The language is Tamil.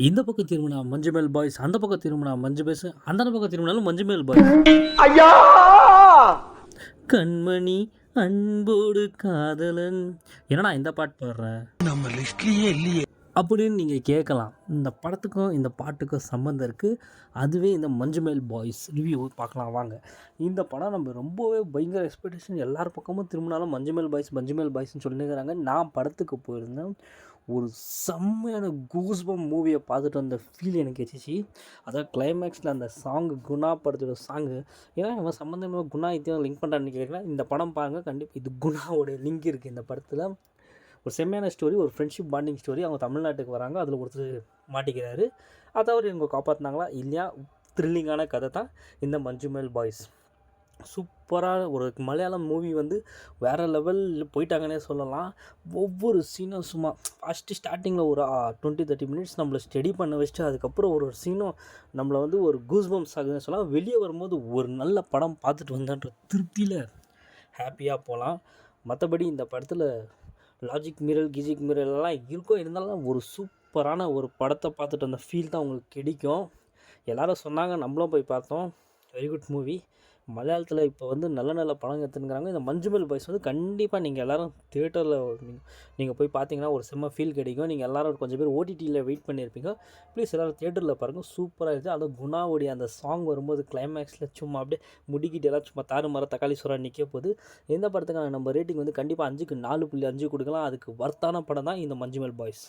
இந்த பக்கம் திரும்பினா மஞ்சுமேல் பாய்ஸ், அந்த பக்கம் திரும்பினா மஞ்சு பேஸ், அந்த பக்கம் திரும்பினாலும் மஞ்சுமேல் பாய்ஸ். ஐயா கண்மணி அன்போடு காதலன், என்னடா இந்த பாட்டு பாடுற நம்ம லிஸ்ட்லயே இல்லையே அப்படின்னு நீங்கள் கேட்கலாம். இந்த படத்துக்கும் இந்த பாட்டுக்கும் சம்மந்தம் இருக்குது. அதுவே இந்த மஞ்சுமேல் பாய்ஸ் ரிவ்யூ பார்க்கலாம் வாங்க. இந்த படம் நம்ம ரொம்பவே பயங்கர எக்ஸ்பெக்டேஷன், எல்லார் பக்கமும் திரும்பினாலும் மஞ்சுமேல் பாய்ஸ் மஞ்சுமேல் பாய்ஸ்ன்னு சொல்லிக்கிறாங்க. நான் படத்துக்கு போயிருந்தேன். ஒரு செம்மையான கூஸ்பம் மூவியை பார்த்துட்டு வந்த ஃபீல் எனக்கு கிடச்சிச்சு. அதாவது கிளைமேக்ஸில் அந்த சாங்கு, குணா படத்தோட சாங்கு, ஏன்னா இவன் சம்மந்தமாக குணா இத்தையும் லிங்க் பண்ணுறான்னு கேட்குறேன். இந்த படம் பாருங்கள், கண்டிப்பாக இது குணாவோடைய லிங்க் இருக்குது இந்த படத்தில். ஒரு செம்மையான ஸ்டோரி, ஒரு ஃப்ரெண்ட்ஷிப் பாண்டிங் ஸ்டோரி. அவங்க தமிழ்நாட்டுக்கு வராங்க, அதில் ஒருத்தர் மாட்டிக்கிறாரு. அதை அவர் இவங்க காப்பாற்றினாங்களா இல்லையா, த்ரில்லிங்கான கதை தான் இந்த மஞ்சுமேல் பாய்ஸ். சூப்பராக ஒரு மலையாளம் மூவி வந்து வேறு லெவலில் போயிட்டாங்கன்னே சொல்லலாம். ஒவ்வொரு சீனும் சும்மா ஃபஸ்ட்டு ஸ்டார்டிங்கில் ஒரு 20-30 மினிட்ஸ் நம்மளை ஸ்டடி பண்ண வச்சுட்டு அதுக்கப்புறம் ஒரு சீனும் நம்மளை வந்து ஒரு கூஸ்பம்ஸ் ஆகுதுன்னு சொல்லலாம். வெளியே வரும்போது ஒரு நல்ல படம் பார்த்துட்டு வந்தேன்ற திருப்தியில் ஹாப்பியாக போகலாம். மற்றபடி இந்த படத்தில் லாஜிக் மிரல் கிஜிக் மிரல்லாம் இருக்கும், இருந்தாலும் ஒரு சூப்பரான ஒரு படத்தை பார்த்துட்டு அந்த ஃபீல் தான் உங்களுக்கு கிடைக்கும். எல்லோரும் சொன்னாங்க, நம்மளும் போய் பார்த்தோம். Very good movie. மலையாளத்தில் இப்போ வந்து நல்ல நல்ல படம் எடுத்துங்கிறாங்க. இந்த மஞ்சுமேல் பாய்ஸ் வந்து கண்டிப்பாக நீங்கள் எல்லோரும் தியேட்டரில் நீங்கள் போய் பார்த்தீங்கன்னா ஒரு செம்ம ஃபீல் கிடைக்கும். நீங்கள் எல்லோரும் கொஞ்சம் பேர் ஓடிடியில் வெயிட் பண்ணியிருப்பீங்க. ப்ளீஸ் எல்லோரும் தியேட்டரில் பாருங்கள், சூப்பராக இருக்குது. அதுவும் குணாவுடைய அந்த சாங் வரும்போது கிளைமேக்ஸில் சும்மா அப்படியே முடிக்கிட்டு எல்லாம் சும்மா தாறுமாற தக்காளி சோறா நிற்க போகுது. எந்த படத்துக்கான நம்ம ரேட்டிங் வந்து கண்டிப்பாக 5க்கு 4.5 கொடுக்கலாம். அதுக்கு வர்த்தான படம் தான் இந்த மஞ்சுமேல் பாய்ஸ்.